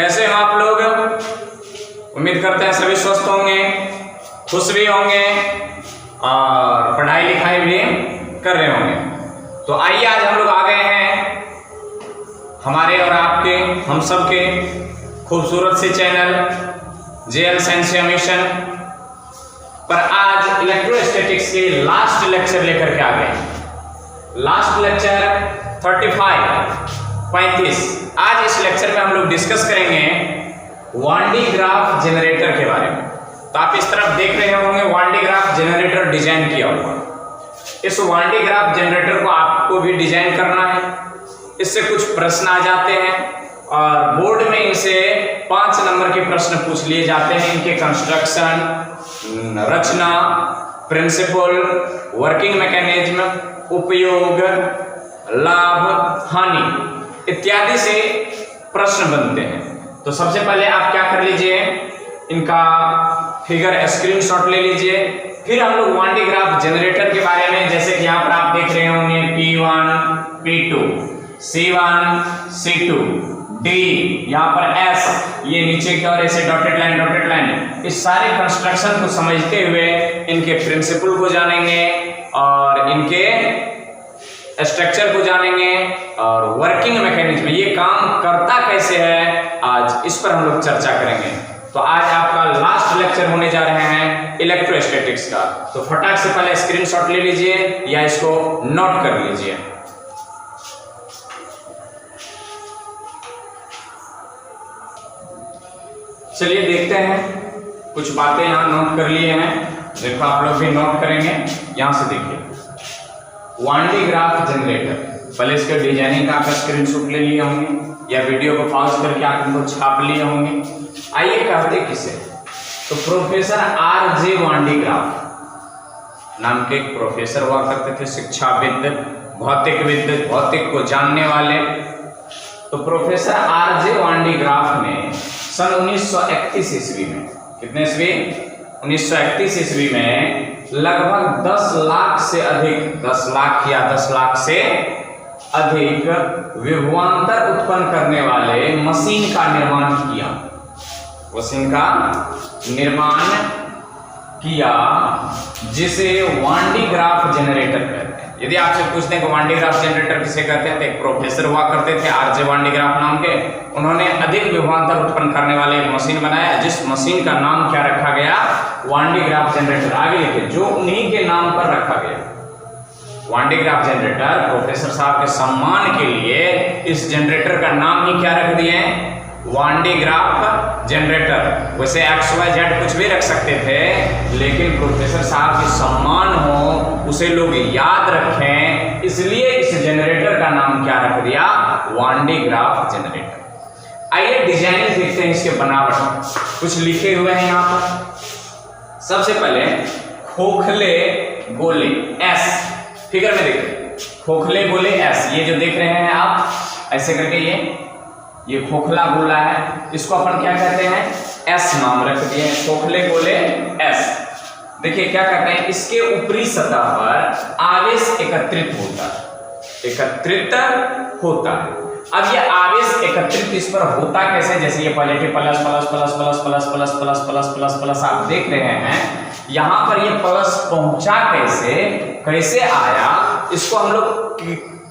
कैसे हो आप लोग? उम्मीद करते हैं सभी स्वस्थ होंगे, खुश भी होंगे और पढ़ाई लिखाई भी कर रहे होंगे। तो आइए आज हम लोग आ गए हैं हमारे और आपके, हम सब के खूबसूरत से चैनल JL साइंस मिशन पर। आज इलेक्ट्रोस्टैटिक्स के लास्ट लेक्चर लेकर के आ गए हैं। Last lecture 35। आज इस लेक्चर में हम लोग डिस्कस करेंगे वान डी ग्राफ जनरेटर के बारे में। तो आप इस तरफ देख रहे होंगे वान डी ग्राफ जनरेटर डिजाइन किया हुआ। इस वान डी ग्राफ जनरेटर को आपको भी डिजाइन करना है। इससे कुछ प्रश्न आ जाते हैं और बोर्ड में इनसे 5 नंबर के प्रश्न पूछ लिए जाते हैं। इनके कंस्ट्रक्शन, रचना, प्रिंसिपल, वर्किंग मैकेनिज्म, उपयोग, लाभ, हानि इत्यादि से प्रश्न बनते हैं। तो सबसे पहले आप क्या कर लीजिए, इनका फिगर स्क्रीनशॉट ले लीजिए। फिर हम लोग वान डी ग्राफ जनरेटर के बारे में, जैसे कि यहाँ पर आप देख रहे होंगे P1, P2, C1, C2, D, यहाँ पर S, ये नीचे की ओर ऐसे डॉटेड लाइन, इस सारे कंस्ट्रक्शन को समझते हुए इनके प्रिंसिपल को जानेंगे और इनके स्ट्रक्चर को जानेंगे और वर्किंग मैकेनिज्म, ये काम करता कैसे है, आज इस पर हम लोग चर्चा करेंगे। तो आज आपका लास्ट लेक्चर होने जा रहे हैं इलेक्ट्रोस्टैटिक्स का। तो फटाक से पहले स्क्रीनशॉट ले लीजिए या इसको नोट कर लीजिए। चलिए देखते हैं, कुछ बातें यहां नोट कर लिए हैं। देखो आप लोग भी नोट करेंगे। यहां से देखिए वान डी ग्राफ जनरेटर, पहले इसके डिजाइनिंग का आप स्क्रीनशॉट ले लिए होंगे या वीडियो को पॉज करके आप इनको छाप लिए होंगे। आइए कहते किसे, तो प्रोफेसर RJ वान डी ग्राफ नाम के एक प्रोफेसर हुआ करते थे, शिक्षाविद, भौतिकविद, भौतिक को जानने वाले। तो प्रोफेसर RJ वान डी ग्राफ ने सन 1931 ईस्वी में, कितने ईस्वी? 1931 ईस्वी में लगभग 10 लाख से अधिक, 10 लाख या 10 लाख से अधिक विभवांतर उत्पन्न करने वाले मशीन का निर्माण किया। मशीन का निर्माण किया जिसे वान डी ग्राफ जनरेटर कहते हैं। यदि आपसे पूछते हैं कि वान डी ग्राफ जनरेटर किसे कहते हैं, तो एक प्रोफेसर हुआ करते थे RJ वान डी ग्राफ नाम के। उन्होंने अधिक विभवांतर उत्पन्न करने वाले एक मशीन बनाया, जिस मशीन का नाम क्या रखा गया? वान डी ग्राफ जनरेटर। आगे लिखे, जो उन्हीं के नाम पर रखा गया वान डी ग्राफ जनरेटर। प्रोफेसर साहब के सम्मान के लिए इस जनरेटर का नाम ही क्या रख दिए? वान डी ग्राफ जनरेटर। वैसे XYZ कुछ भी रख सकते थे, लेकिन प्रोफेसर साहब के सम्मान हो, उसे लोग याद रखें, इसलिए इस जनरेटर का नाम क्या रख दिया? वान डी ग्राफ जनरेटर। आइए डिजाइन देखते हैं इसके बनावट, कुछ लिखे हुए हैं यहाँ पर। सबसे पहले खोखले गोले S, फिगर में देखिए, खोखले गोले S, ये जो देख रहे हैं आप ऐसे करके, ये खोखला गोला है, इसको अपन क्या कहते हैं? S नाम रख दिए, खोखले गोले S। देखिए क्या कहते हैं, इसके ऊपरी सतह पर आवेश एकत्रित होता है। अब ये आवेश एकत्रित इस पर होता कैसे? जैसे ये positive plus plus plus plus plus plus plus plus plus plus आप देख रहे हैं, यहाँ पर ये प्लस पहुंचा कैसे आया, इसको हम लोग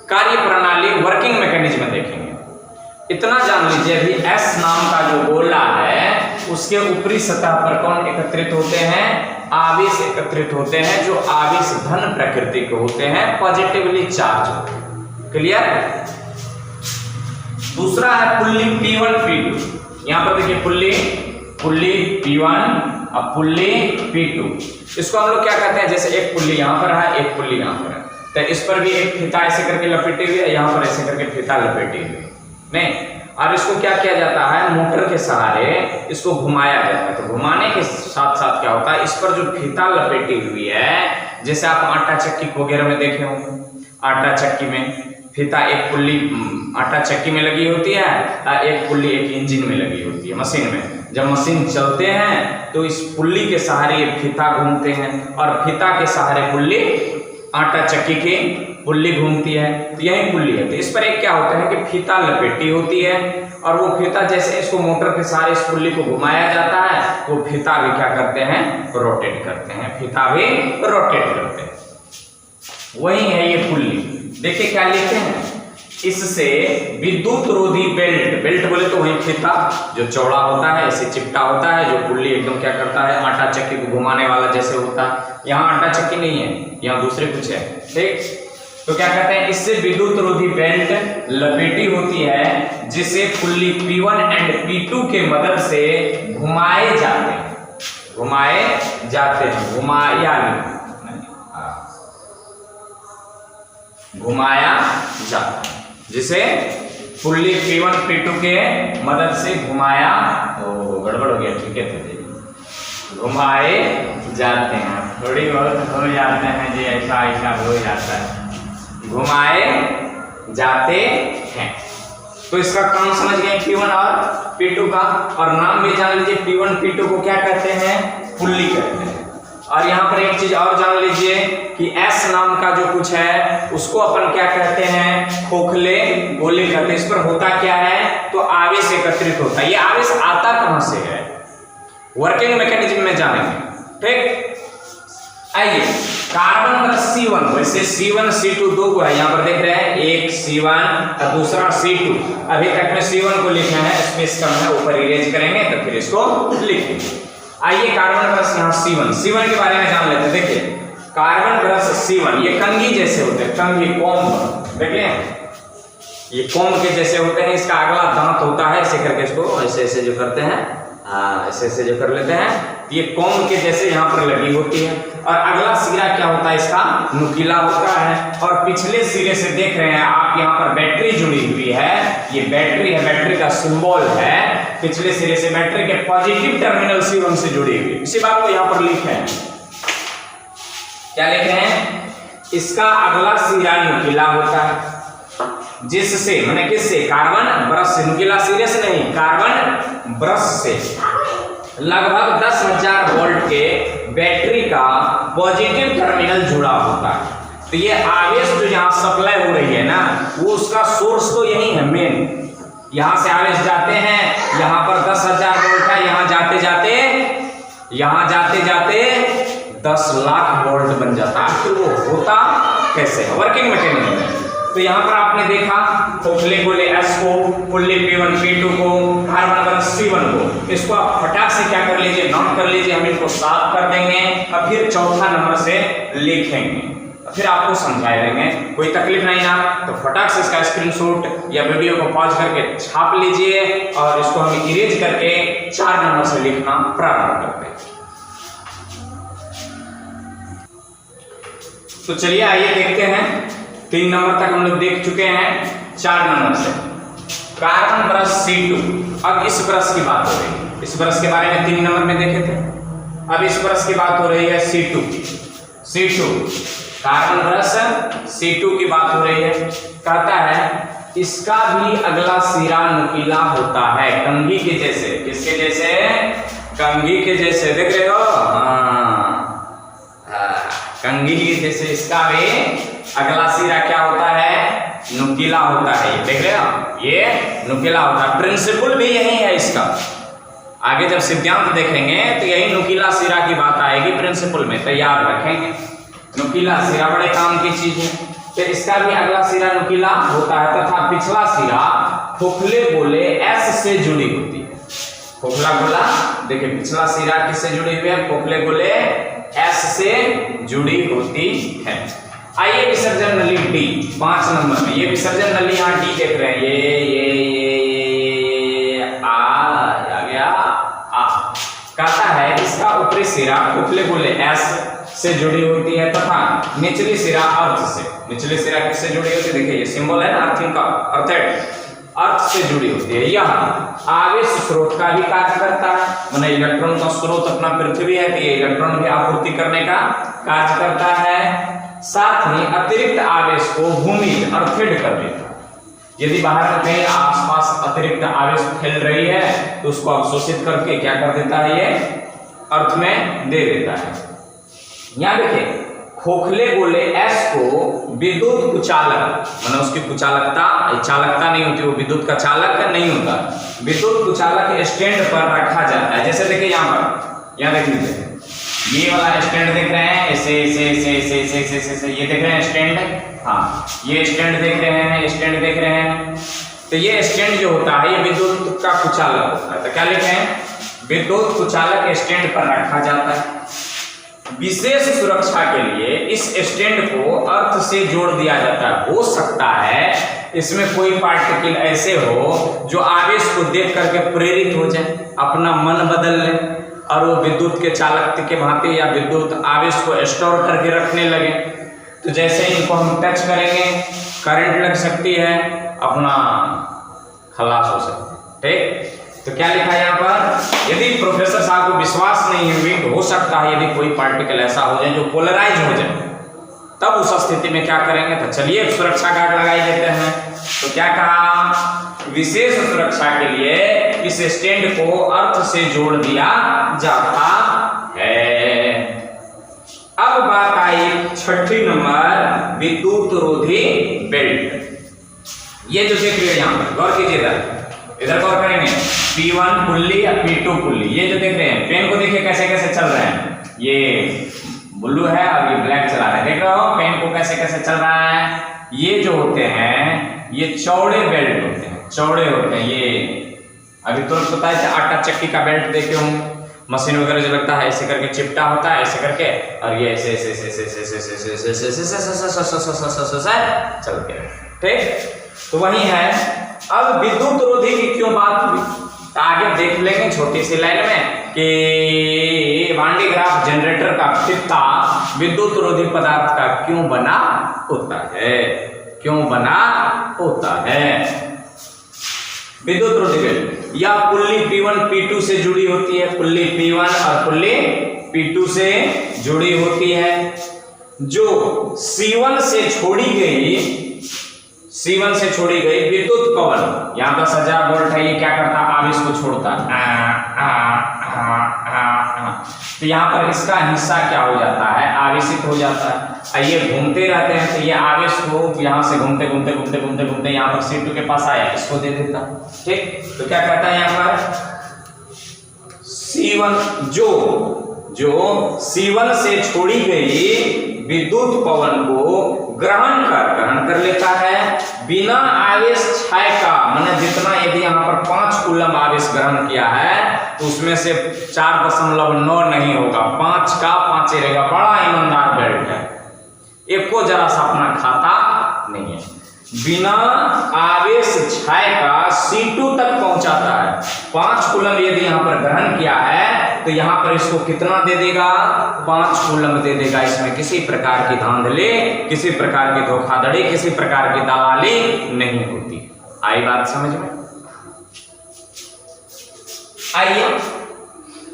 कार्य प्रणाली, वर्किंग मैकेनिज्म देखेंगे। इतना जान लीजिए, अभी S नाम का जो गोला है उसके ऊपरी सतह पर कौन एकत्रित होते हैं? आवेश एकत्रित होते हैं, जो आवेश धन प्रकृति के होते हैं, पॉजिटिवली चार्ज होते हैं। क्लियर? दूसरा है पुल्ली P1 P2। यहाँ पर देखिए पुल्ली P1 और पुल्ली P2। इसको हम लोग क्या कहते हैं? जैसे एक पुल्ली यहाँ पर है, एक पुल्ली यहाँ पर है, तो इस पर भी एक फीता ऐसे करके लपेटी हुई है, यहाँ पर ऐसे करके फीता लपेटी हुई नहीं। और इसको क्या किया जाता है? मोटर के सहारे इसको घुमाया जाता है। तो घुमाने के साथ साथ क्या होता है, इस पर जो फीता लपेटी हुई है, जैसे आप आटा चक्की वगैरह में देखे होंगे, आटा चक्की में फीता, एक पुल्ली आटा चक्की में लगी होती है और एक पुल्ली एक इंजन में लगी होती है, मशीन में। जब मशीन चलते हैं तो इस पुल्ली के सहारे ये फीता घूमते हैं और फीता के सहारे पुल्ली आटा चक्की की पुल्ली घूमती है, तो यही पुल्ली है। तो इस पर एक क्या होता है कि फीता लपेटी होती है, और वो फीता जैसे इसको मोटर के सहारे इस पुल्ली को घुमाया जाता है, वो फीता भी क्या करते हैं, रोटेट करते हैं, फीता भी रोटेट करते हैं। वही है ये पुल्ली। देखिए क्या लिखते हैं, इससे विद्युत रोधी बेल्ट, बेल्ट बोले तो वही फीता जो चौड़ा होता है, ऐसे चिपटा होता है, जो पुल्ली एकदम क्या करता है, आटा चक्की को घुमाने वाला जैसे होता है। यहाँ आटा चक्की नहीं है, यहाँ दूसरे कुछ है, ठीक। तो क्या कहते हैं, इससे विद्युत रोधी बेल्ट लपेटी होती है, जिसे पुल्ली P1 एंड P2 के मदद से घुमाए जाते हैं, घुमाए जाते हैं, घुमाया जाता है, जिसे पुल्ली P1 P2 के मदद से घुमाया, गड़बड़ हो गया, ठीक है, घुमाए जाते हैं। थोड़ी बहुत हो जाते हैं जी, ऐसा ऐसा हो जाता है, घुमाए जाते हैं। तो इसका काम समझ गए P1 और P2 का, और नाम भी जान लीजिए, P1 P2 को क्या कहते हैं, पुल्ली कहते हैं। और यहाँ पर एक चीज और जान लीजिए कि S नाम का जो कुछ है उसको अपन क्या कहते हैं, खोखले गोले कहते हैं। इस पर होता क्या है, तो आवेश एकत्रित होता है। ये आवेश आता कहां से है, वर्किंग मैकेनिज्म में जानेंगे, ठीक। आइए, कार्बन का C1, वैसे C1 C2 दो को है, यहाँ पर देख रहे हैं, एक C1 और दूसरा C2। अभी तक में C1 को लिखा है, स्पेस कम है, ऊपर इरेज करेंगे तो फिर इसको लिखेंगे। आइए, कार्बन ब्रश यहाँ C1 के बारे में जान लेते हैं। देखिए, कार्बन ब्रश C1 ये कंघी जैसे होते हैं, कंघी, कॉम्ब, देखिए ये कॉम्ब के जैसे होते हैं। इसका अगला दांत होता है, ऐसे करके इसको ऐसे ऐसे जो करते हैं, ऐसे ऐसे जो कर लेते हैं, ये कॉम्ब के जैसे यहाँ पर लगी होती है। और अगला सिरा क्या होता है, इसका नुकीला होता है। और पिछले सिरे से देख रहे हैं आप, यहाँ पर बैटरी जुड़ी हुई है, ये बैटरी है, बैटरी का सिंबल है। पिछले सिरे से बैटरी के पॉजिटिव टर्मिनल C1 से जुड़ी हुई है। इसी बात को यहाँ पर लिखे हैं, क्या लिखे हैं, इसका अगला सिरा नुकीला होता है, जिससे मैंने किससे, कार्बन ब्रश से, नुकीला सिरे से नहीं, कार्बन ब्रश से लगभग 10,000 वोल्ट के बैटरी का पॉजिटिव टर्मिनल जुड़ा होता है। तो ये आवेश जो यहाँ सप्लाई हो रही है ना, वो उसका सोर्स तो यही है मेन। यहाँ से आवेश जाते हैं, यहाँ पर 10,000 वोल्ट है, यहाँ जाते जाते 10 लाख वोल्ट बन जाता है। तो वो होता कैसे है, वर्किंग मैकेनिज्म में। तो यहाँ पर आपने देखा, खोखले गोले S को, पुल्ली P1 P2 को, कार्बन ब्रश C1 को, इसको आप फटाक से क्या कर लीजिए, नोट कर लीजिए। हम इनको साफ कर देंगे और फिर चौथा नंबर से लिखेंगे, फिर आपको समझा देंगे, कोई तकलीफ नहीं ना। तो फटाक से इसका स्क्रीनशॉट या वीडियो को पॉज करके छाप लीजिए, और इसको हम इरेज करके 4 नंबर से लिखना प्रारंभ करते हैं। तो चलिए आइए देखते हैं, 3 नंबर तक हम लोग देख चुके हैं, 4 नंबर से कार्बन ब्रश C2। अब इस ब्रश की बात हो रही है, इस ब्रश के बारे में 3 नंबर में देखे थे। अब इस ब्रश की बात हो रही है C2, कार्बन ब्रश C2 की बात हो रही है। कहता है इसका भी अगला सिरा नुकीला होता है, कंघी के जैसे। किसके जैसे, कंघी के जैसे, देख रहे हो, कंघी के जैसे इसका भी अगला सिरा क्या होता है, नुकीला होता है। ये देख रहे हो, ये नुकीला होता है। प्रिंसिपल भी यही है इसका। आगे जब सिद्धांत देखेंगे तो यही नुकीला सिरा की बात आएगी प्रिंसिपल में, तो याद रखेंगे। नुकीला सिरा बड़े काम की चीज है। तो इसका भी अगला सिरा नुकीला होता है, तथा पिछला सिरा खोखले गोले S से जुड़ी होती है। खोखला गोला, देखिए पिछला सिरा किससे जुड़ी हुई है, खोखले गोले S से जुड़ी होती है। आइए विसर्जन नली D, 5 नंबर में। ये विसर्जन नली यहाँ D देख रहे हैं, ये आ गया, आ। कहता है इसका ऊपरी सिरा खोखले गोले S से जुड़ी होती है, तथा निचली सिरा अर्थ से। निचली सिरा किससे जुड़ी होती है, देखिए ये सिंबल है ना अर्थिंग का, अर्थ से जुड़ी होती है। यह आवेश स्रोत का भी कार्य करता है, माने इलेक्ट्रॉन का स्रोत अपना पृथ्वी है, तो ये इलेक्ट्रॉन भी आपूर्ति करने का कार्य करता है। साथ ही अतिरिक्त आवेश को भूमि अर्थिड कर देता है। यदि बाहर में कहीं आसपास अतिरिक्त आवेश फैल रही है तो उसको अवशोषित करके क्या कर देता है, ये अर्थ में दे देता है। यहाँ देखिए खोखले गोले S को विद्युत कुचालक, मतलब उसकी चालकता नहीं होती, वो विद्युत का चालक नहीं होता, विद्युत कुचालक स्टैंड पर रखा जाता है। जैसे देखिए यहाँ देख लीजिए, ये वाला स्टैंड देख रहे हैं, ऐसे ये देख रहे हैं स्टैंड, हाँ ये स्टैंड देख रहे हैं, तो ये स्टैंड जो होता है ये विद्युत का कुचालक होता है। तो क्या लिखे हैं, विद्युत कुचालक स्टैंड पर रखा जाता है। विशेष सुरक्षा के लिए इस स्टैंड को अर्थ से जोड़ दिया जाता है। हो सकता है इसमें कोई पार्टिकल ऐसे हो जो आवेश को देख करके प्रेरित हो जाए, अपना मन बदल ले और वो विद्युत के चालक के भांति या विद्युत आवेश को स्टोर करके रखने लगे। तो जैसे इनको हम टच करेंगे करंट लग सकती है, अपना खलास हो सकता है। ठीक, तो क्या लिखा है यहाँ पर, यदि प्रोफेसर साहब को विश्वास नहीं हुई तो हो सकता है यदि कोई पार्टिकल ऐसा हो जाए जो पोलराइज हो जाए, तब उस स्थिति में क्या करेंगे। तो चलिए सुरक्षा गार्ड लगाई देते हैं। तो क्या कहा, विशेष सुरक्षा के लिए इस स्टैंड को अर्थ से जोड़ दिया जाता है। अब बात आई छठी नंबर, विद्युत रोधी बेल्ट। ये जो देख रहे हैं यहाँ पर गौर कीजिएगा, इधर गौर करेंगे, P1 पुल्ली या P2 पुल्ली, ये जो देख रहे हैं, पेन को देखिए कैसे कैसे चल रहे हैं, ये ब्लू है और ये ब्लैक चला रहा है, देख रहे हो पेन को कैसे कैसे चल रहा है। ये जो होते हैं ये चौड़े बेल्ट होते हैं, चौड़े होते हैं। ये अभी तुरंत पता है आटा चक्की का बेल्ट देखे होंगे, मशीन वगैरह जो लगता है ऐसे करके चिपटा होता है, ऐसे करके, और ये ऐसे ऐसे ऐसे ऐसे ऐसे ऐसे ऐसे चलते हैं। ठीक, तो वही है। अब विद्युत रोधी की क्यों बात हुई, तो आगे देख लेंगे छोटी सी लाइन में कि वान डी ग्राफ जनरेटर का फित्ता विद्युत रोधी पदार्थ का क्यों बना होता है। विद्युत रोधी बेल्ट या पुल्ली P1 P2 से जुड़ी होती है, पुल्ली P1 और पुल्ली P2 से जुड़ी होती है, जो C1 से छोड़ी गई विद्युत पवन, यहाँ 10,000 वोल्ट है, ये क्या करता है, आवेश को छोड़ता है। तो यहाँ पर इसका हिस्सा क्या हो जाता है, आवेशित हो जाता है। ये घूमते रहते हैं, तो ये आवेश को यहाँ से घूमते यहाँ पर C2 के पास आया, इसको दे देता। ठीक, तो क्या कहता है यहाँ पर, C1 जो C1 से छोड़ी गई विद्युत पवन को ग्रहण कर लेता है बिना आवेश क्षय का, माने जितना यदि यहाँ पर 5 कूलम आवेश ग्रहण किया है तो उसमें से 4.9 नहीं होगा, 5 का 5 ही रहेगा। बड़ा ईमानदार बेल्ट है, एक को जरा सा अपना खाता नहीं है। बिना आवेश क्षय का C2 तक पहुंचाता है। 5 कूलम यदि यहाँ पर ग्रहण किया है तो यहाँ पर इसको कितना दे देगा, 5 कूलम दे देगा। इसमें किसी प्रकार की धांधली, किसी प्रकार की धोखाधड़ी, किसी प्रकार की दलाली नहीं होती। आई बात समझ में? आइए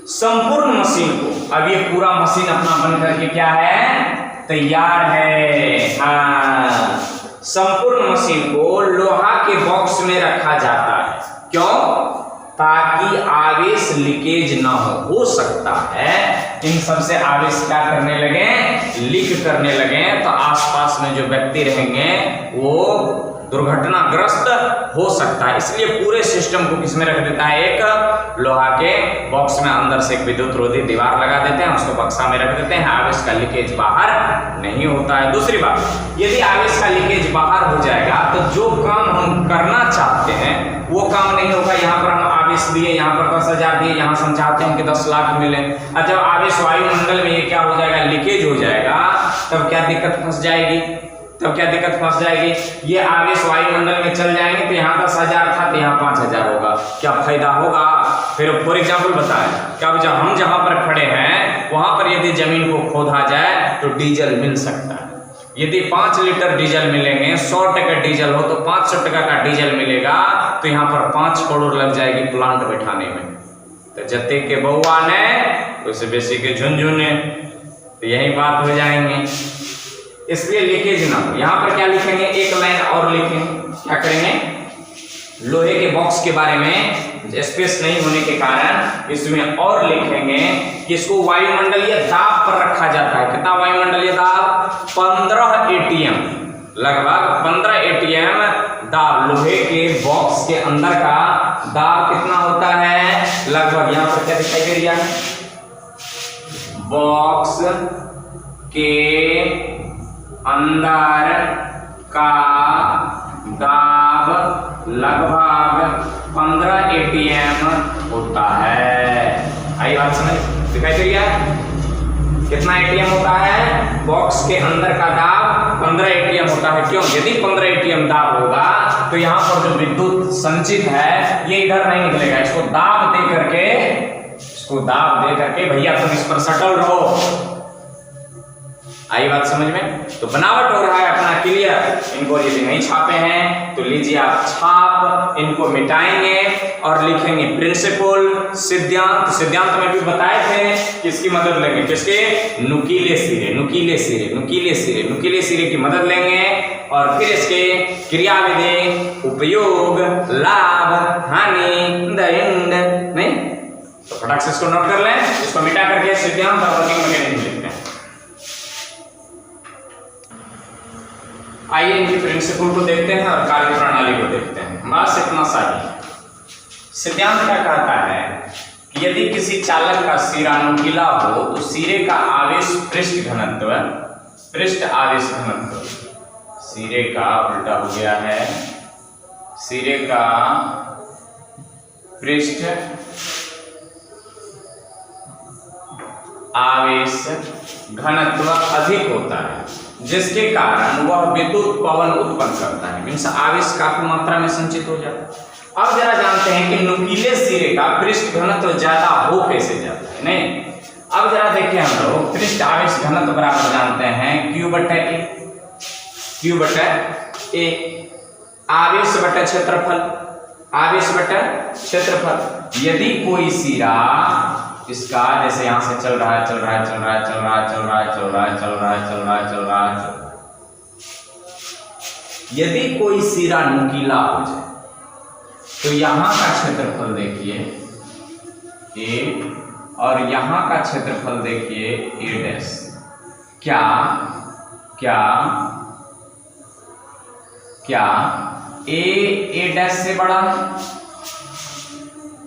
संपूर्ण मशीन को, अब ये पूरा मशीन अपना बन करके क्या है, तैयार है। हाँ, संपूर्ण मशीन को लोहा के बॉक्स में रखा जाता है। क्यों? ताकि आवेश लीकेज ना हो सकता है इन सबसे आवेश क्या करने लगे, लीक करने लगे, तो आसपास में जो व्यक्ति रहेंगे वो दुर्घटनाग्रस्त हो सकता है। इसलिए पूरे सिस्टम को किसमें रख देता है, एक लोहा के बॉक्स में, अंदर से एक विद्युत रोधी दीवार लगा देते हैं, उसको बक्सा में रख देते हैं, आवेश का लीकेज बाहर नहीं होता है। दूसरी बात, यदि आवेश का लीकेज बाहर हो जाएगा तो जो काम हम करना चाहते हैं वो काम नहीं होगा। यहाँ पर हम आवेश दिए, यहाँ पर 10,000 दिए, यहाँ से हम चाहते हैं कि 10 लाख मिले, और जब आवेश वायुमंडल में ये क्या हो जाएगा, लीकेज हो जाएगा, तब क्या दिक्कत फंस जाएगी, ये आवेश वायुमंडल में चल जाएंगे तो यहाँ 10,000 था तो यहाँ 5,000 होगा, क्या फायदा होगा? फिर फॉर एग्जाम्पल बताएं, क्या हम जहाँ पर खड़े हैं वहां पर यदि जमीन को खोदा जाए तो डीजल मिल सकता है। यदि 5 लीटर डीजल मिलेंगे, 100 टका डीजल हो तो 500 टका का डीजल मिलेगा, तो यहाँ पर 5 करोड़ लग जाएगी प्लांट बैठाने में। तो जत्ते के बउआ ने उससे बेसी के झुनझुने, तो यही बात हो जाएंगे। इसलिए लीकेज ना हो। यहाँ पर क्या लिखेंगे, एक लाइन और लिखेंगे, क्या करेंगे, लोहे के बॉक्स के बारे में स्पेस नहीं होने के कारण इसमें और लिखेंगे कि इसको वायुमंडलीय दाब पर रखा जाता है। कितना वायुमंडलीय दाब? 15 ATM, लगभग 15 ATM दाब। लोहे के बॉक्स के अंदर का दाब कितना होता है? लगभग, यहां पर क्या दिखाई दे रहा है? बॉक्स के अंदर का दाब लगभग 15 ATM होता है। आई बात समझ? दिखाई दे रही है? कितना ATM होता है? बॉक्स के अंदर का दाब 15 ATM होता है। क्यों? यदि 15 ATM दाब होगा तो यहाँ पर जो विद्युत संचित है ये इधर नहीं निकलेगा। इसको दाब दे करके भैया तुम इस पर सटल रहो। आई बात समझ में? तो बनावट हो रहा है अपना क्लियर। इनको यदि नहीं छापे हैं तो लीजिए आप छाप, इनको मिटाएंगे और लिखेंगे प्रिंसिपल, सिद्धांत। सिद्धांत में भी बताए थे कि इसकी मदद लेंगे। किसके? नुकीले सिरे की मदद लेंगे और फिर इसके क्रियाविधि, उपयोग, लाभ, हानि, दंड। नहीं तो फटाक से इसको नोट कर लें। इसको मिटा करके सिद्धांत और वर्किंग मैकेनिज्म लिखते हैं। आइए इनके प्रिंसिपल को देखते हैं और कार्य प्रणाली को देखते हैं। बस इतना सा ही। सिद्धांत क्या कहता है कि यदि किसी चालक का सिरा नुकीला हो तो सिरे का आवेश पृष्ठ आवेश घनत्व, सिरे का उल्टा हो गया है, सिरे का पृष्ठ आवेश घनत्व अधिक होता है, जिसके कारण वह विद्युत पवन उत्पन्न करता है। मीन्स आवेश काफी मात्रा में संचित हो जाता है। अब जरा जानते हैं कि नुकीले सिरे का पृष्ठ घनत्व ज्यादा हो कैसे जाता है। नहीं, अब जरा देखिए हम लोग पृष्ठ आवेश घनत्व बराबर जानते हैं Q बटा A, आवेश बटा क्षेत्रफल। यदि कोई सिरा इसका जैसे यहां से चल रहा है, यदि कोई सिरा नुकीला हो जाए तो यहां का क्षेत्रफल देखिए A और यहां का क्षेत्रफल देखिए A डैश। क्या A डैश से बड़ा है?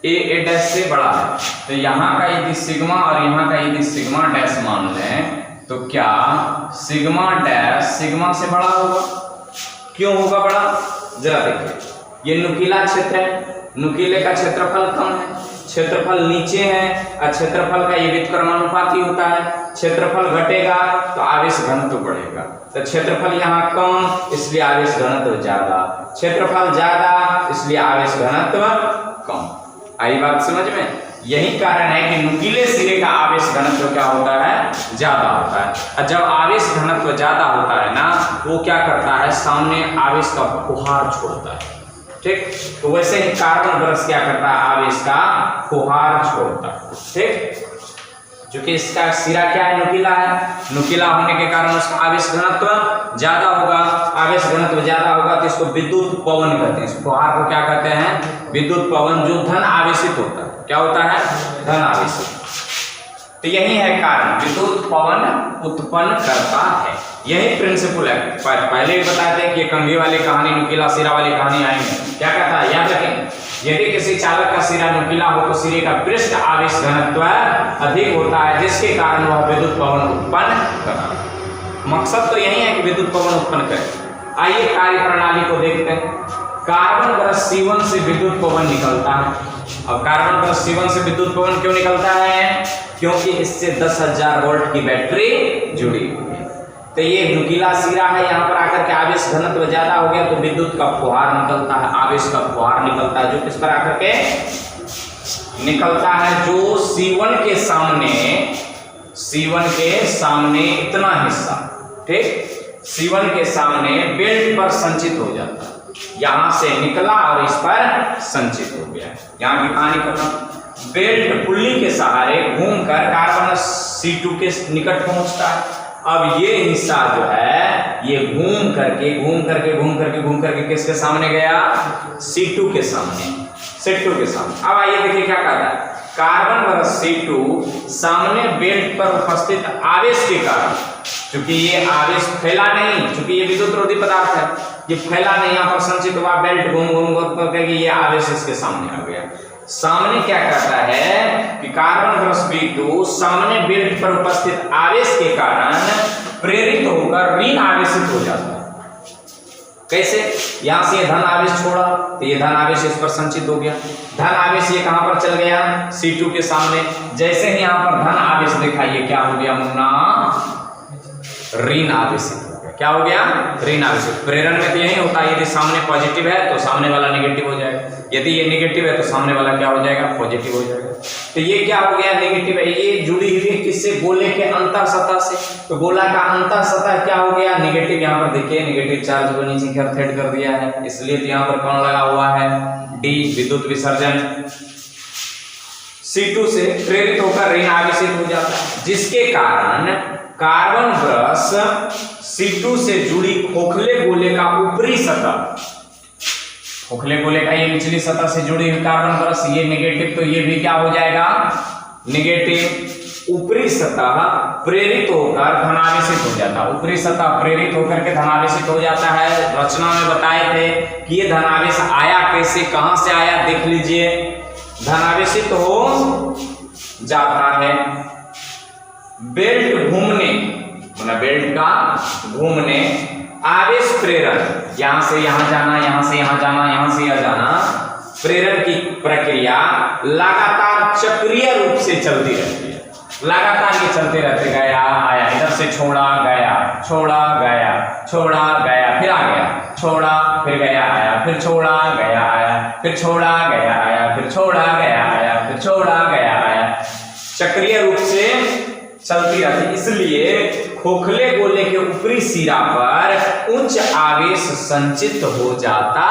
A डैश से बड़ा है। तो यहाँ का यदि सिग्मा और यहाँ का यदि सिग्मा डैश मान लें तो क्या सिग्मा डैश सिग्मा से बड़ा होगा? क्यों होगा बड़ा? जरा देखिए, ये नुकीला क्षेत्र है, नुकीले का क्षेत्रफल कम है, क्षेत्रफल नीचे है और क्षेत्रफल का ये व्युत्क्रमानुपाती होता है। क्षेत्रफल घटेगा तो आवेश घनत्व बढ़ेगा। तो क्षेत्रफल यहाँ कम इसलिए आवेश घनत्व ज्यादा, क्षेत्रफल ज्यादा इसलिए आवेश घनत्व कम। आई बात समझ में? यही कारण है कि नुकीले सिरे का आवेश घनत्व क्या होता है? ज्यादा होता है। और जब आवेश घनत्व ज्यादा होता है ना, वो क्या करता है? सामने आवेश का फुहार छोड़ता है। ठीक, तो वैसे ही कार्बन ब्रश क्या करता है? आवेश का फुहार छोड़ता है। ठीक, क्योंकि इसका सिरा क्या है? नुकीला है। नुकीला होने के कारण उसका आवेश घनत्व ज्यादा होगा। आवेश घनत्व ज्यादा होगा तो इसको विद्युत पवन कहते हैं। इस फुहार को क्या कहते हैं? विद्युत पवन, जो धन आवेशित होता है। क्या होता है? धन आवेशित। तो यही है कारण, विद्युत पवन उत्पन्न करता है। यही प्रिंसिपल है। पहले भी बताए थे कि कंघी वाली कहानी, नुकीला सिरा वाली कहानी आएंगे। क्या कहता है? याद रखें, यदि किसी चालक का सिरा नुकीला हो तो सिरे का पृष्ठ आवेश घनत्व अधिक होता है, जिसके कारण वह विद्युत पवन उत्पन्न करता है। मकसद तो यही है कि विद्युत पवन उत्पन्न करे। आइए कार्य प्रणाली को देखते हैं। कार्बन ब्रश C1 से विद्युत पवन निकलता है। अब कार्बन ब्रश C1 से विद्युत पवन क्यों निकलता है? क्योंकि इससे 10,000 वोल्ट की बैटरी जुड़ी हुई है। तो ये नुकीला सिरा है, यहाँ पर आकर के आवेश घनत्व ज्यादा हो गया तो विद्युत का फुहार निकलता है, आवेश का फुहार निकलता है, जो किस पर आकर के निकलता है? जो C1 के सामने इतना हिस्सा, ठीक, C1 के सामने बेल्ट पर संचित हो जाता है। यहां से निकला और इस पर संचित हो गया। यहां की कहानी खत्म। बेल्ट पुल्ली के सहारे घूमकर कार्बन C2 के निकट पहुंचता है अब ये हिस्सा जो है ये घूम करके किसके सामने गया? C2 के सामने, C2 के सामने। अब आइए देखिए क्या कहता है, कार्बन बरस C2 सामने बेल्ट पर उपस्थित आवेश के कारण, क्योंकि ये आवेश फैला नहीं, क्योंकि ये विद्युत रोधी पदार्थ है, ये फैला नहीं, यहाँ पर संचित हुआ, बेल्ट घूम करके ये आवेश इसके सामने आ गया। सामने क्या कहता है कि कार्बन बरस B2 सामने बेल्ट पर उपस्थित आवेश के कारण प्रेरित होकर ऋण आवेशित हो जाता है। कैसे? यहां से ये धन आवेश छोड़ा तो ये धन आवेश इस पर संचित हो गया, धन आवेश ये कहां पर चल गया? C2 के सामने। जैसे ही यहां पर धन आवेश देखा, ये क्या हो गया मुन्ना? ऋण आवेशित हो गया। क्या हो गया? ऋण आवेशित। प्रेरण में तो यही होता है, यदि सामने पॉजिटिव है तो सामने वाला नेगेटिव हो जाएगा, यदि ये नेगेटिव है तो सामने वाला क्या हो जाएगा? पॉजिटिव हो जाएगा। तो ये क्या हो गया? नेगेटिव है, ये जुड़ी हुई है किससे? गोले के अंतर सतह से। तो गोला का अंतर सतह क्या हो गया? नेगेटिव। यहाँ पर देखिए नेगेटिव चार्ज को नीचे की ओर थेट कर दिया है, इसलिए तो यहाँ पर कौन लगा हुआ है? D, विद्युत विसर्जन। C2 से प्रेरित होकर ऋण आवेशित हो जाता है, जिसके कारण कार्बन ब्रश C2 से जुड़ी खोखले गोले का ऊपरी सतह, खोखले गोले का ये निचली सतह से जुड़ी हुई कार्बन ब्रश, ये नेगेटिव, तो ये भी क्या हो जाएगा? नेगेटिव। ऊपरी सतह प्रेरित होकर धनावेशित हो जाता है, ऊपरी सतह प्रेरित होकर के धनावेशित हो जाता है। रचना में बताए थे कि ये धनावेश आया कैसे, कहां से आया, देख लीजिए। धनावेशित हो जाता है बेल्ट घूमने, मतलब बेल्ट का घूमने, आवेश प्रेरण, यहां से यहां जाना, यहां से यहां जाना, यहां से यहां जाना, प्रेरण की प्रक्रिया लगातार चक्रीय रूप से चलती रहती है। लगातार ये चलते रहते, गया आया, इधर से छोड़ा गया, छोड़ा गया, छोड़ा गया, फिर आ गया, छोड़ा फिर गया आया, फिर छोड़ा गया आया, फिर छोड़ा गया आया, फिर छोड़ा गया आया, फिर छोड़ा गया आया, चक्रीय रूप से चलती रहती। इसलिए खोखले गोले के ऊपरी सिरा पर उच्च आवेश संचित हो जाता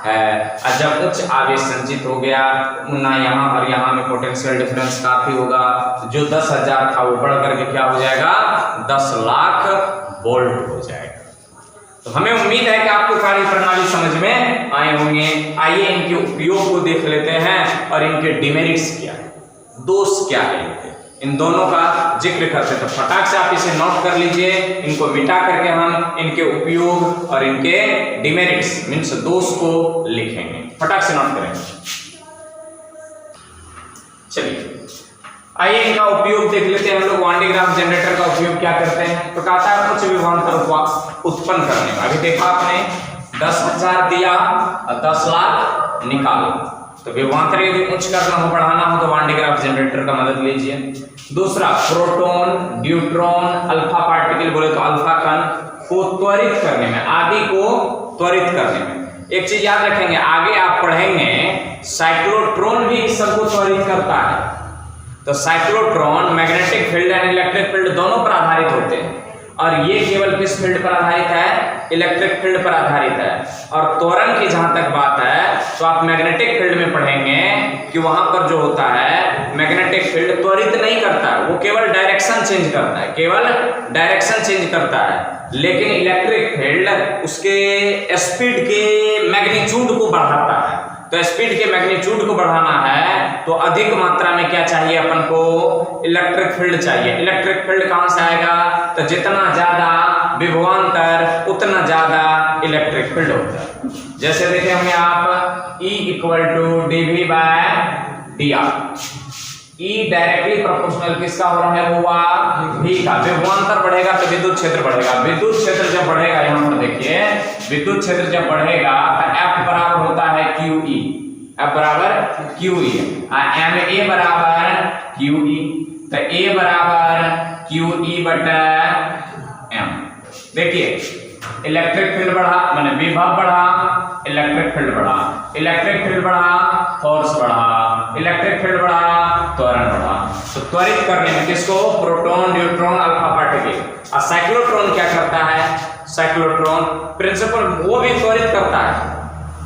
है। और जब उच्च आवेश संचित हो गया ना, यहाँ और यहाँ में पोटेंशियल डिफरेंस काफी होगा, जो 10,000 था वो बढ़ करके क्या हो जाएगा? 10 लाख वोल्ट हो जाएगा। तो हमें उम्मीद है कि आपको कार्य प्रणाली समझ में आए होंगे। आइए इनके उपयोग को देख लेते हैं और इनके डिमेरिट्स क्या है, दोष क्या है इनके, इन दोनों का जिक्र करते हैं। तो फटाक से आप इसे नोट कर लीजिए, इनको मिटा करके हम इनके उपयोग और इनके डिमेरिट्स मींस दोष को लिखेंगे। फटाक से नोट करेंगे। चलिए आइए इनका उपयोग देख लेते हैं हम लोग। वान डे ग्राफ जनरेटर का उपयोग क्या करते हैं? तो कहता है उच्च विभवांतर उत्पन्न करने में। अभी देखा आपने 10,000 दिया और 10 लाख निकालो, तो विभवांतर यदि उच्च करना हो, बढ़ाना हो, तो वान डे ग्राफ जनरेटर का मदद लीजिए। दूसरा, प्रोटॉन, न्यूट्रॉन, अल्फा पार्टिकल बोले तो अल्फा कण को त्वरित करने में, आदि को त्वरित करने में। एक चीज याद रखेंगे, आगे आप पढ़ेंगे साइक्लोट्रॉन भी इस सबको त्वरित करता है। तो cyclotron magnetic field and electric field दोनों पर आधारित होते हैं, और ये केवल किस फील्ड पर आधारित है? इलेक्ट्रिक फील्ड पर आधारित है। और त्वरण की जहां तक बात है तो आप मैग्नेटिक फील्ड में पढ़ेंगे कि वहां पर जो होता है मैग्नेटिक फील्ड त्वरित नहीं करता है, वो केवल डायरेक्शन चेंज करता है, केवल डायरेक्शन चेंज करता है। लेकिन इलेक्ट्रिक फील्ड उसके स्पीड के मैग्नीट्यूड को बढ़ाता है। तो स्पीड के मैग्नीट्यूड को बढ़ाना है तो अधिक मात्रा में क्या चाहिए अपन को? इलेक्ट्रिक फील्ड चाहिए। इलेक्ट्रिक फील्ड कहां से आएगा? तो जितना ज्यादा विभवांतर उतना ज्यादा इलेक्ट्रिक फील्ड होता है। जैसे देखें हमें आप E = dV/dr, E directly proportional किसका हो रहा है? वो V का। विभवांतर बढ़ेगा तो विद्युत क्षेत्र बढ़ेगा। विद्युत क्षेत्र जब बढ़ेगा, यहाँ पर देखिए विद्युत क्षेत्र जब बढ़ेगा तो F बराबर होता है QE, F बराबर QE, MA बराबर QE, तो A बराबर QE/M। देखिए इलेक्ट्रिक फील्ड बढ़ा माने विभव बढ़ा, इलेक्ट्रिक फील्ड बढ़ा, इलेक्ट्रिक फील्ड बढ़ा, फोर्स बढ़ा, इलेक्ट्रिक फील्ड बढ़ा, त्वरण बढ़ा। तो त्वरित करने में किसको? Proton, neutron, alpha particle. और साइक्लोट्रॉन क्या करता है? साइक्लोट्रॉन प्रिंसिपल वो भी त्वरित करता है,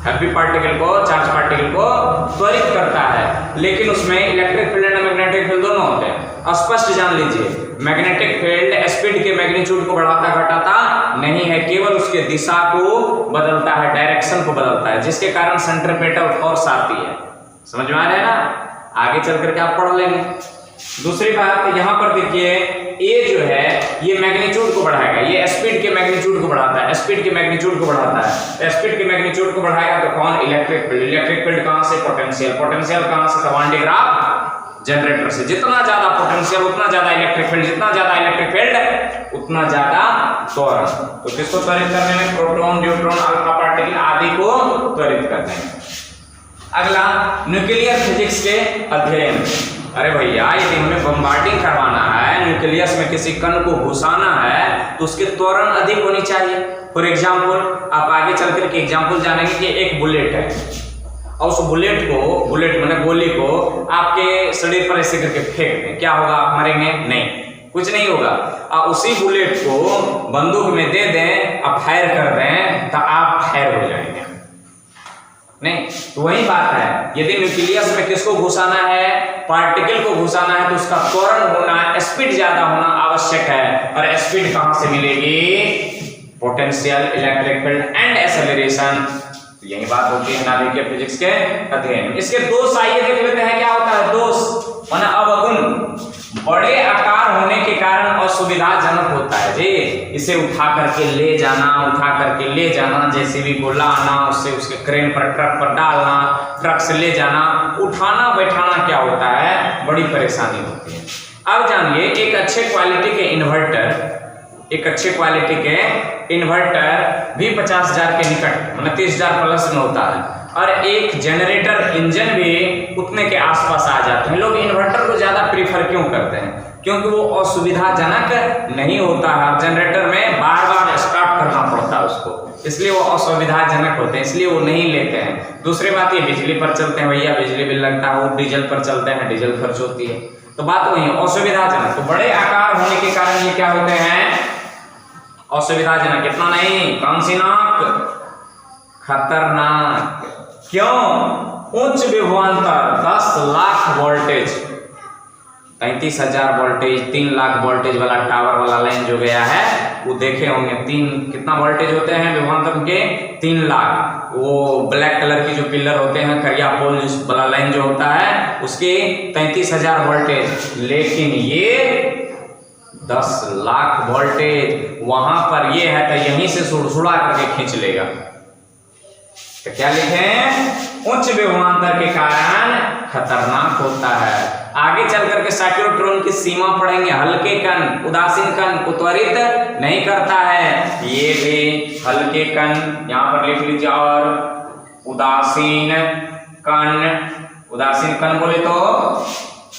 हैवी पार्टिकल को, चार्ज पार्टिकल को त्वरित करता है, लेकिन उसमें electric field and magnetic field दोनों होते हैं। स्पष्ट जान लीजिए, मैग्नेटिक फील्ड स्पीड के मैग्नीट्यूड को बढ़ाता घटाता नहीं है, केवल उसके दिशा को बदलता है, डायरेक्शन को बदलता है, जिसके कारण सेंट्रीपिटल फोर्स आती है। समझ में आ रहा है ना? आगे चल करके आप पढ़ लेंगे। दूसरी बात यहाँ पर देखिए, ए जो है ये मैग्नीट्यूड को बढ़ाएगा, ये स्पीड के मैग्नीट्यूड को बढ़ाता है, स्पीड के मैग्नीट्यूड को बढ़ाता है। स्पीड के मैग्नीट्यूड को बढ़ाएगा तो कौन? Electric field. इलेक्ट्रिक फील्ड कहाँ से? पोटेंशियल। पोटेंशियल कहाँ से? वान डी ग्राफ जनरेटर से। जितना ज्यादा पोटेंशियल उतना ज्यादा इलेक्ट्रिक फील्ड, जितना ज्यादा इलेक्ट्रिक फील्ड उतना ज्यादा त्वरण। तो किसको त्वरित करने में? प्रोटॉन, न्यूट्रॉन, अल्फा पार्टिकल आदि को त्वरित करने में। अगला न्यूक्लियर फिजिक्स के अध्ययन। अरे भैया यदि हमें बम्बार्डिंग करवाना है, न्यूक्लियस में किसी कण को घुसाना है तो उसकी त्वरण अधिक होनी चाहिए। फॉर एग्जाम्पल आप आगे चल करके एग्जाम्पल जानेंगे कि एक बुलेट है और उस बुलेट मैंने गोली को आपके शरीर पर ऐसे करके फेंक दें, क्या होगा? आप मरेंगे? नहीं, कुछ नहीं होगा। आप उसी बुलेट को बंदूक में दे दें, आप फायर कर दें तो आप फायर हो जाएंगे। नहीं, तो वही बात है, यदि न्यूक्लियस में किसको घुसाना है? पार्टिकल को घुसाना है तो उसका त्वरण होना, स्पीड ज्यादा होना आवश्यक है। और स्पीड कहां से मिलेगी? Potential, electric field and acceleration. तो यही बात होती है नाभिकीय फिजिक्स के अध्ययन। इसके दोष आइए देख लेते हैं, क्या होता है दोष? माना अवगुण। बड़े आकार होने के कारण असुविधाजनक होता है जी। इसे उठा करके ले जाना, जेसीबी को लाना, उससे उसके क्रेन पर, ट्रक पर डालना, ट्रक से ले जाना, उठाना बैठाना क्या होता है? बड़ी परेशानी होती है। अब जानिए, एक अच्छे क्वालिटी के इन्वर्टर भी 50,000 के निकट, मतलब 30,000 प्लस में होता है। और एक जनरेटर इंजन भी उतने के आसपास आ जाते हैं। लोग इन्वर्टर को ज्यादा प्रीफर क्यों करते हैं? क्योंकि वो असुविधाजनक नहीं होता है। जनरेटर में बार बार स्टार्ट करना पड़ता है उसको, इसलिए वो असुविधाजनक होते हैं, इसलिए वो नहीं लेते हैं। दूसरी बात, ये बिजली पर चलते हैं भैया, बिजली बिल लगता है। वो डीजल पर चलते हैं, डीजल खर्च होती है। तो बात वही है, असुविधाजनक। तो बड़े आकार होने के कारण ये क्या होते हैं? असुविधाजनक। इतना नहीं, कौन सी नाक? खतरनाक। क्यों? उच्च विभवांतर 10 lakh voltage, 35,000 voltage, 3 lakh voltage वाला टावर वाला लाइन जो गया है वो देखे होंगे। कितना वोल्टेज होते हैं विभवांतर के? 3 लाख। वो ब्लैक कलर की जो पिलर होते हैं, करिया पोल वाला लाइन जो होता है, उसके 35,000 वोल्टेज। लेकिन ये 10 लाख वोल्टेज वहां पर ये है तो यहीं से सुड़सुड़ा करके खींच लेगा। तो क्या लिखें? उच्च विभवांतर के कारण खतरनाक होता है। आगे चल करके साइक्लोट्रॉन की सीमा पढ़ेंगे। हल्के कण, उदासीन कण को त्वरित नहीं करता है। ये भी हल्के कण यहां पर लिख लीजिए। और उदासीन कण बोले तो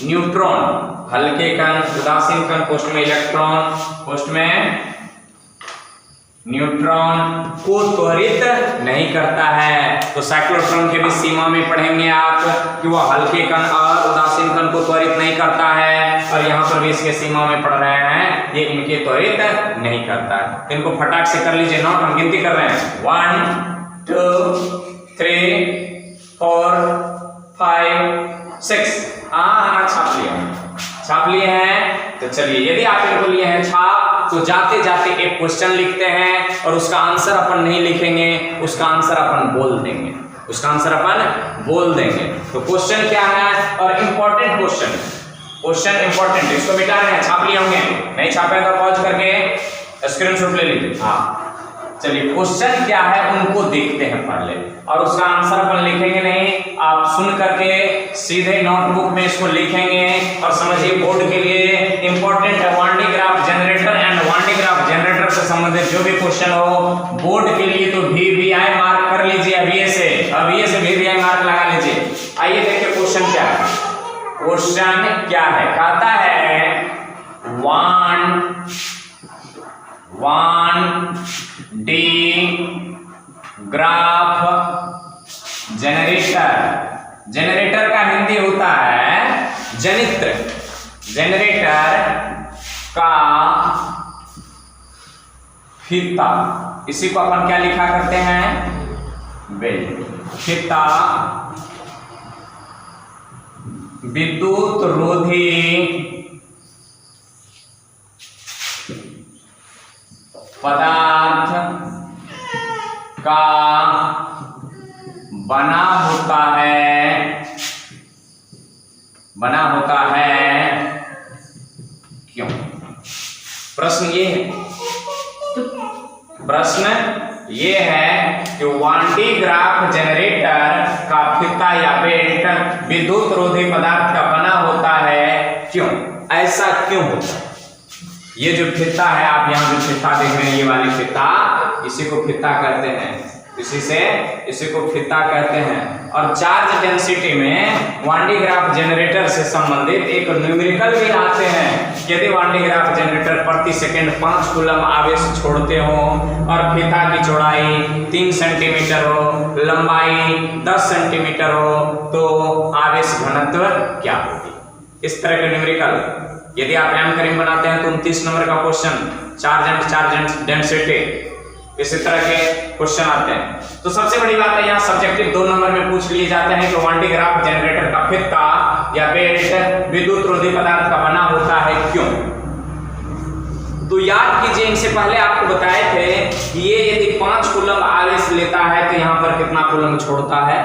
न्यूट्रॉन, हल्के कण, उदासीन कण, पोस्ट में इलेक्ट्रॉन, पोस्ट में न्यूट्रॉन को त्वरित नहीं करता है। तो साइक्लोट्रॉन के भी सीमा में पढ़ेंगे आप कि वह हल्के कण और उदासीन कण को त्वरित नहीं करता है। और यहाँ पर भी इसके सीमा में पढ़ रहे हैं, ये इनके त्वरित नहीं करता है। इनको फटाक से कर लीजिए नोट, हम गिनती कर रहे हैं। 1 2 3 4 5 6। हाँ, छाप लिए हैं। तो चलिए, यदि आप इनको लिए हैं छाप, तो जाते जाते एक क्वेश्चन लिखते हैं और उसका आंसर अपन नहीं लिखेंगे, उसका आंसर अपन बोल देंगे, तो क्वेश्चन क्या है? और इंपॉर्टेंट क्वेश्चन इंपॉर्टेंट, इसको मिटा रहे हैं, छाप लिए होंगे। नहीं छापे तो पॉज करके स्क्रीनशॉट ले लीजिए। हाँ, चलिए, क्वेश्चन क्या है उनको देखते हैं पहले, और उसका आंसर अपन लिखेंगे नहीं, आप सुन करके सीधे नोटबुक में इसको लिखेंगे। और समझिए, बोर्ड के लिए इंपॉर्टेंट है one D graph generator and one D graph generator से संबंधित जो भी क्वेश्चन हो बोर्ड के लिए, तो VVI मार्क कर लीजिए अभी से VVI मार्क लगा लीजिए। आइए देखिए क्वेश्चन क्या है। क्वेश्चन क्या है? कहता है वान डी ग्राफ जनरेटर का हिंदी होता है जनित्र। जनरेटर का फीता, इसी को अपन क्या लिखा करते हैं? बेल। फीता विद्युत रोधी पदार्थ का बना होता है क्यों? प्रश्न ये है कि 1D ग्राफ जनरेटर का फीता या बेल्ट विद्युत रोधी पदार्थ का बना होता है क्यों? ऐसा क्यों होता है? ये जो फीता है, आप यहाँ जो फीता देख रहे हैं, ये वाली फीता, इसी को फीता कहते हैं, इसी को फीता कहते हैं। और चार्ज डेंसिटी में 1D ग्राफ जनरेटर से संबंधित एक न्यूमेरिकल भी आते हैं। यदि 1D ग्राफ जनरेटर प्रति सेकंड 5 कूलम आवेश छोड़ते हो और फीता की चौड़ाई 3 सेंटीमीटर हो, लंबाई 10 सेंटीमीटर हो, तो आवेश घनत्व क्या होगी? इस तरह के न्यूमेरिकल यदि आप एम बनाते हैं तो 29 नंबर का क्वेश्चन, चार्ज डेंसिटी, इसी तरह के क्वेश्चन आते हैं। तो सबसे बड़ी बात है, यहाँ सब्जेक्टिव 2 नंबर में पूछ लिए जाते हैं कि 1D ग्राफ जनरेटर का फीता या बेल्ट विद्युत रोधी पदार्थ का बना होता है क्यों? तो याद कीजिए, इनसे पहले आपको बताए थे कि ये यदि 5 कूलम आवेश लेता है तो यहाँ पर कितना कूलम छोड़ता है?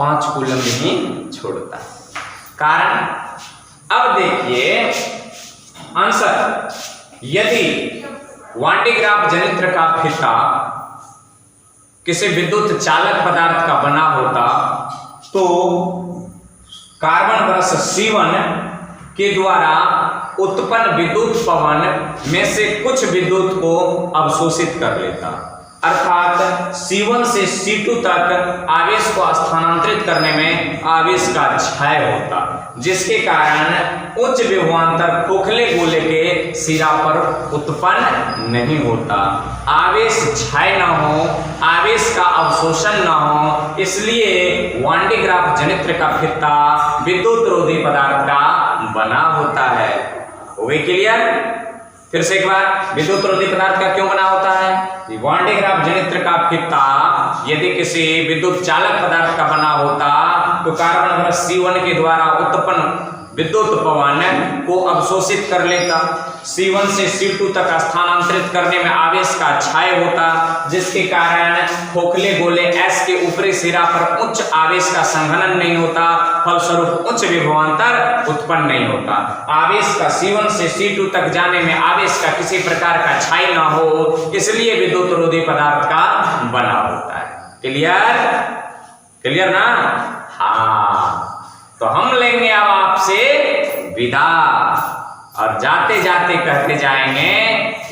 5 कूलम ही छोड़ता है। कारण अब देखिए आंसर, यदि 1D ग्राफ जनरेटर का फीता किसी विद्युत चालक पदार्थ का बना होता तो कार्बन ब्रश C1 के द्वारा उत्पन्न विद्युत पवन में से कुछ विद्युत को अवशोषित कर लेता, अर्थात C1 से C2 तक आवेश को स्थानांतरित करने में आवेश का क्षय होता, जिसके कारण उच्च विभवांतर खोखले गोले के सिरा पर उत्पन्न नहीं होता। आवेश क्षय न हो, आवेश का अवशोषण न हो, इसलिए 1D ग्राफ जनरेटर का फीता विद्युत रोधी पदार्थ का बना होता है। हो गई क्लियर? फिर से एक बार, विद्युत रोधी पदार्थ का क्यों बना होता है? 1D ग्राफ जनरेटर का फीता यदि किसी विद्युत चालक पदार्थ का बना होता तो कार्बन ब्रश C1 के द्वारा उत्पन्न विद्युत पवन को अवशोषित कर लेता, C1 से C2 तक स्थानांतरित करने में आवेश का क्षय होता, जिसके कारण खोखले गोले S के ऊपरी सिरा पर उच्च आवेश का संघनन नहीं होता, फलस्वरूप उच्च विभवांतर उत्पन्न नहीं होता। आवेश का C1 से C2 तक जाने में आवेश का किसी प्रकार का क्षय न हो, इसलिए विद्युत रोधी पदार्थ का बना होता है। क्लियर ना? हाँ, तो हम लेंगे अब आपसे विदा और जाते जाते कहते जाएंगे,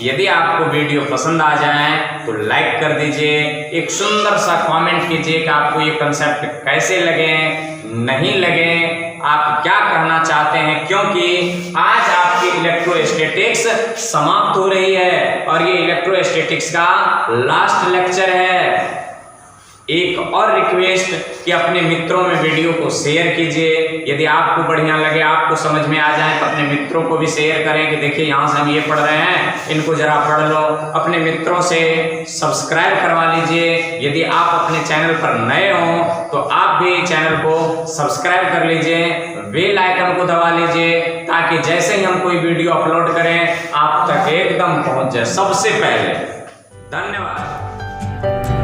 यदि आपको वीडियो पसंद आ जाए तो लाइक कर दीजिए, एक सुंदर सा कमेंट कीजिए कि आपको ये कंसेप्ट कैसे लगे, नहीं लगे, आप क्या कहना चाहते हैं, क्योंकि आज आपकी इलेक्ट्रोस्टैटिक्स समाप्त हो रही है और ये इलेक्ट्रोस्टैटिक्स का लास्ट लेक्चर है। एक और रिक्वेस्ट कि अपने मित्रों में वीडियो को शेयर कीजिए, यदि आपको बढ़िया लगे, आपको समझ में आ जाए तो अपने मित्रों को भी शेयर करें कि देखिए यहाँ से हम ये पढ़ रहे हैं, इनको जरा पढ़ लो। अपने मित्रों से सब्सक्राइब करवा लीजिए। यदि आप अपने चैनल पर नए हो तो आप भी चैनल को सब्सक्राइब कर लीजिए, बेल आइकन को दबा लीजिए, ताकि जैसे ही हम कोई वीडियो अपलोड करें आप तक एकदम पहुँच जाए सबसे पहले। धन्यवाद।